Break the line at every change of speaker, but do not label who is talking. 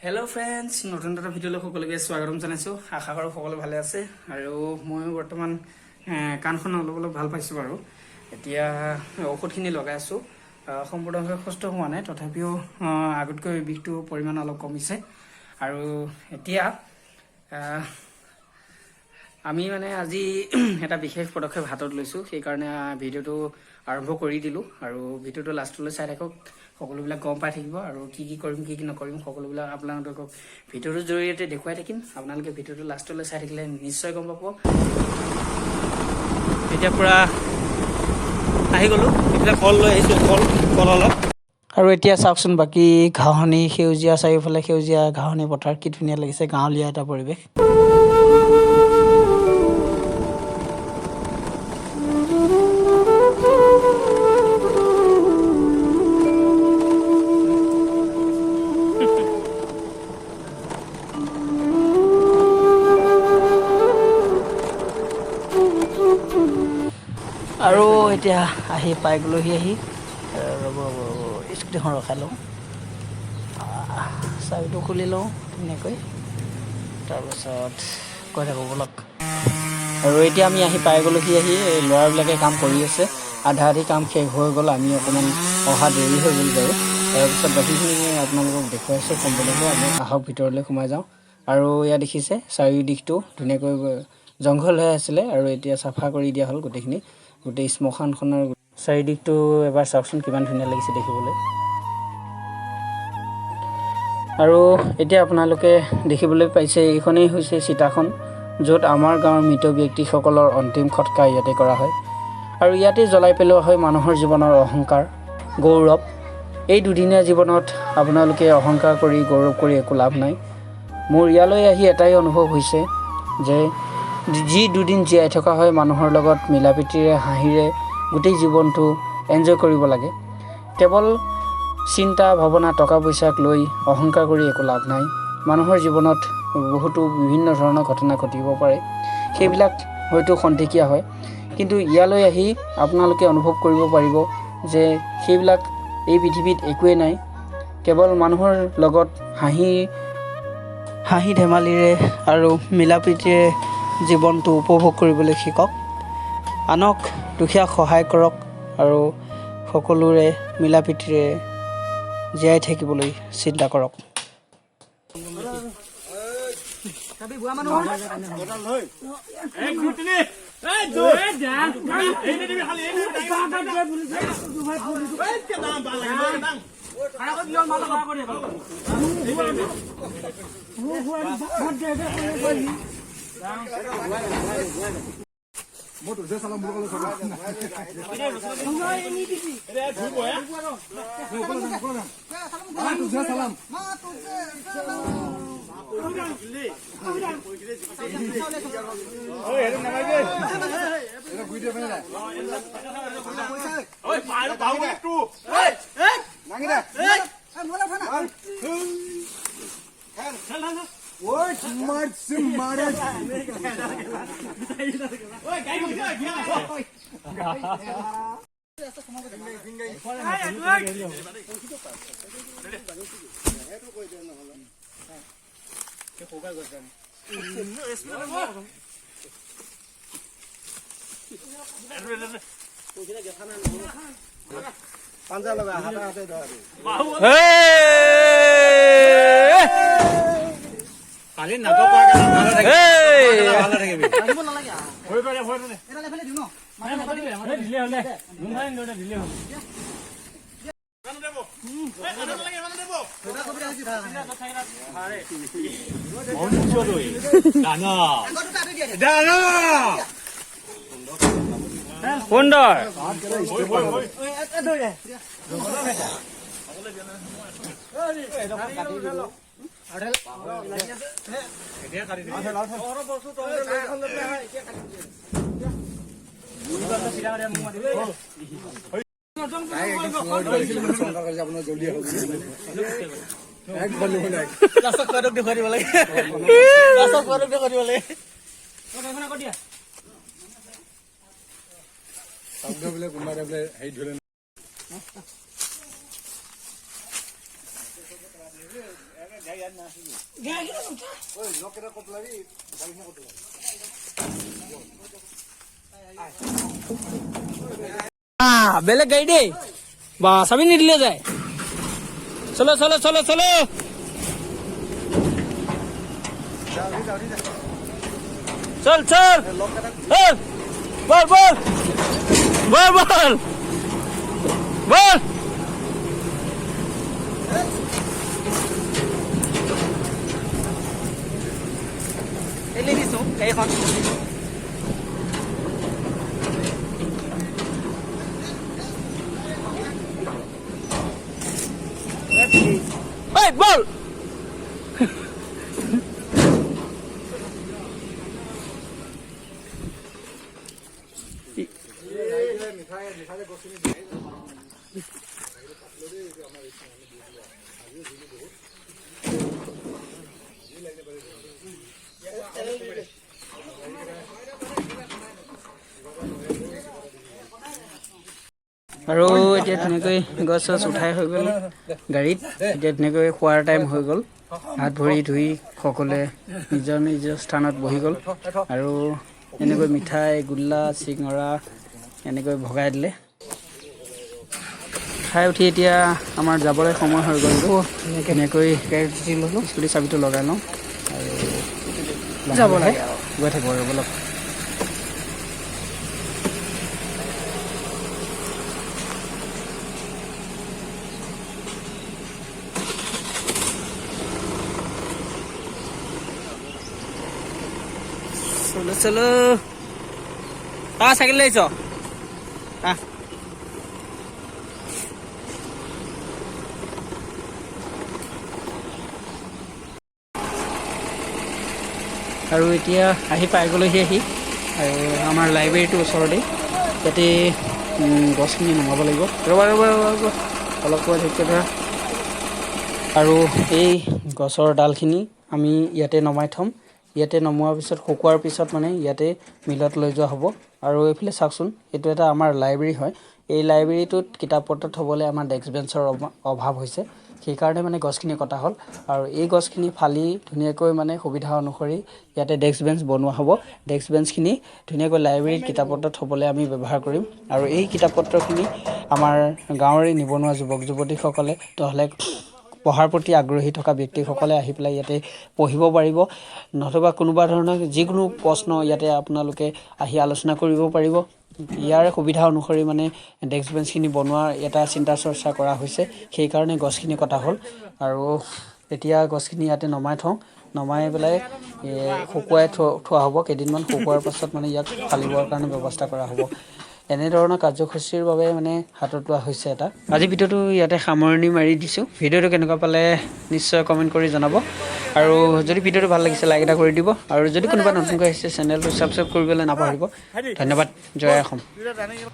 Hello' friends, নতুন এটা ভিডিঅ'লৈ সকলোকে স্বাগতম জনাইছোঁ। আশা কৰোঁ সকলো ভালে আছে আৰু ময়ো বৰ্তমান কাণখন অলপ ভাল পাইছোঁ বাৰু। এতিয়া ঔষধখিনি লগাই আছোঁ। সম্পূৰ্ণভাৱে সুস্থ হোৱা নাই, তথাপিও আগতকৈ বিষটোৰ পৰিমাণ অলপ কমিছে। আৰু এতিয়া আমি আজি এটা বিশেষ পদক্ষেপ হাতত লৈছোঁ, সেইকাৰণে ভিডিঅ'টো আৰম্ভ কৰি দিলোঁ। আৰু ভিডিঅ'টো লাষ্টলৈ চাই থাকক, সকলোবিলাক গম পাই থাকিব আৰু কি কৰিম কি নকৰিম সকলোবিলাক আপোনালোকক ভিডিঅ'টোৰ জৰিয়তে দেখুৱাই থাকিম। আপোনালোকে ভিডিঅ'টো লাষ্টলৈ চাই থাকিলে নিশ্চয় গম পাব। এতিয়া পূৰা আহি গ'লোঁ, এতিয়া কল লৈ আহিছোঁ, কল অলপ। আৰু এতিয়া চাওকচোন, বাকী ঘাঁহনি সেউজীয়া, চাৰিওফালে সেউজীয়া ঘাঁহনি পথাৰ, কি ধুনীয়া লাগিছে, গাঁৱলীয়া এটা পৰিৱেশ। আৰু এতিয়া আহি পাই গ'লোহি। ৰ'ব স্কুটিখন ৰখাই লওঁ, চাবিটো খুলি লওঁ ধুনীয়াকৈ, তাৰপিছত কৈ থাকোঁ ব'লক। আৰু এতিয়া আমি আহি পাই গ'লোহি। ল'ৰাবিলাকে কাম কৰি আছে, আধা আধি কাম শেষ হৈ গ'ল। আমি অকণমান অহা দেৰি হৈ গ'ল বাৰু। তাৰপিছত বাকীখিনি আপোনালোকক দেখুৱাইছোঁ সম্পূৰ্ণকৈ। আমি আহক ভিতৰলৈ সোমাই যাওঁ। আৰু ইয়াত দেখিছে চাৰিওদিশটো ধুনীয়াকৈ জংঘল হৈ আছিলে আৰু এতিয়া চাফা কৰি দিয়া হ'ল গোটেইখিনি। গোটেই শ্মশানখনৰ চাৰিদিশটো এবাৰ চাওকচোন, কিমান ধুনীয়া লাগিছে দেখিবলৈ। আৰু এতিয়া আপোনালোকে দেখিবলৈ পাইছে, এইখনেই হৈছে চিতাখন, য'ত আমাৰ গাঁৱৰ মৃত ব্যক্তিসকলৰ অন্তিম সৎকাৰ ইয়াতে কৰা হয়। আৰু ইয়াতে জ্বলাই পেলোৱা হয় মানুহৰ জীৱনৰ অহংকাৰ, গৌৰৱ। এই দুদিনীয়া জীৱনত আপোনালোকে অহংকাৰ কৰি গৌৰৱ কৰি একো লাভ নাই। মোৰ ইয়ালৈ আহি এটাই অনুভৱ হৈছে যে যি দুদিন জীয়াই থকা হয় মানুহৰ লগত মিলা প্ৰীতিৰে হাঁহিৰে গোটেই জীৱনটো এনজয় কৰিব লাগে। কেৱল চিন্তা ভাৱনা টকা পইচাক লৈ অহংকাৰ কৰি একো লাভ নাই। মানুহৰ জীৱনত বহুতো বিভিন্ন ধৰণৰ ঘটনা ঘটিব পাৰে, সেইবিলাক হয়তো খন্তেকীয়া হয়, কিন্তু ইয়ালৈ আহি আপোনালোকে অনুভৱ কৰিব পাৰিব যে সেইবিলাক এই পৃথিৱীত একোৱেই নাই। কেৱল মানুহৰ লগত হাঁহি ধেমালিৰে আৰু মিলা প্ৰীতিৰে জীৱনটো উপভোগ কৰিবলৈ শিকক। আনক দুখীয়াক সহায় কৰক আৰু সকলোৰে মিলা প্ৰীতিৰে জীয়াই থাকিবলৈ চিন্তা কৰক। পাঞ্জা লগা হাতে হাতে কালি নাটক সুন্দৰ বেলেগ গাড়ী দেই বা চাবি নিদিলে যায় চলো চলো চলো চলো চল চল বল বল বল বল বল এলি দিছো গাড়ীখন Hey, ball! আৰু এতিয়া ধুনীয়াকৈ গছ চছ উঠাই হৈ গ'ল গাড়ীত এতিয়া ধুনীয়াকৈ খোৱাৰ টাইম হৈ গ'ল হাত ভৰি ধুই সকলোৱে নিজৰ নিজৰ স্থানত বহি গ'ল আৰু এনেকৈ মিঠাই গোল্লা চিঙৰা এনেকৈ ভগাই দিলে খাই উঠি এতিয়া আমাৰ যাবলৈ সময় হৈ গ'ল এনেকৈ স্কুটি চাবিটো লগাই লওঁ আৰু যাব লাগে গৈ থাকিব আৰু বলক চলো চলো চাইকেল লৈছ আৰু এতিয়া আহি পাই গ'লোহি আৰু আমাৰ লাইব্ৰেৰীটোৰ ওচৰতে ইয়াতে গছখিনি নমাব লাগিব ৰ'বা ৰ'বা ৰ'বা অলপ ধৈৰ্য ধৰা আৰু এই গছৰ ডালখিনি আমি ইয়াতে নমাই থ'ম ইয়াতে নমোৱাৰ পিছত শুকোৱাৰ পিছত মানে ইয়াতে মিলত লৈ যোৱা হ'ব আৰু এইফালে চাওকচোন এইটো এটা আমাৰ লাইব্ৰেৰী হয় এই লাইব্ৰেৰীটোত কিতাপ পত্ৰ থ'বলৈ আমাৰ ডেস্ক বেঞ্চৰ অভাৱ হৈছে সেইকাৰণে মানে গছখিনি কটা হ'ল আৰু এই গছখিনি ফালি ধুনীয়াকৈ মানে সুবিধা অনুসৰি ইয়াতে ডেস্ক বেঞ্চ বনোৱা হ'ব ডেস্ক বেঞ্চখিনি ধুনীয়াকৈ লাইব্ৰেৰীত কিতাপ পত্ৰ থ'বলৈ আমি ব্যৱহাৰ কৰিম আৰু এই কিতাপ পত্ৰখিনি আমাৰ গাঁৱৰে নিবনুৱা যুৱক যুৱতীসকলে নহ'লে পঢ়াৰ প্ৰতি আগ্ৰহী থকা ব্যক্তিসকলে আহি পেলাই ইয়াতে পঢ়িব পাৰিব নতুবা কোনোবা ধৰণৰ যিকোনো প্ৰশ্ন ইয়াতে আপোনালোকে আহি আলোচনা কৰিব পাৰিব ইয়াৰে সুবিধা অনুসৰি মানে ডেস্ক বেঞ্চখিনি বনোৱাৰ এটা চিন্তা চৰ্চা কৰা হৈছে সেইকাৰণে গছখিনি কটা হ'ল আৰু এতিয়া গছখিনি ইয়াতে নমাই পেলাই শুকুৱাই থোৱা হ'ব কেইদিনমান শুকুৱাৰ পাছত মানে ইয়াক ফালিবৰ কাৰণে ব্যৱস্থা কৰা হ'ব এনেধৰণৰ কাৰ্যসূচীৰ বাবে মানে হাতত লোৱা হৈছে এটা আজি ভিডিঅ'টো ইয়াতে সামৰণি মাৰি দিছোঁ ভিডিঅ'টো কেনেকুৱা পালে নিশ্চয় কমেণ্ট কৰি জনাব আৰু যদি ভিডিঅ'টো ভাল লাগিছে লাইক এটা কৰি দিব আৰু যদি কোনোবা নতুনকৈ আহিছে চেনেলটো ছাবস্ক্ৰাইব কৰিবলৈ নাপাহৰিব ধন্যবাদ জয় অসম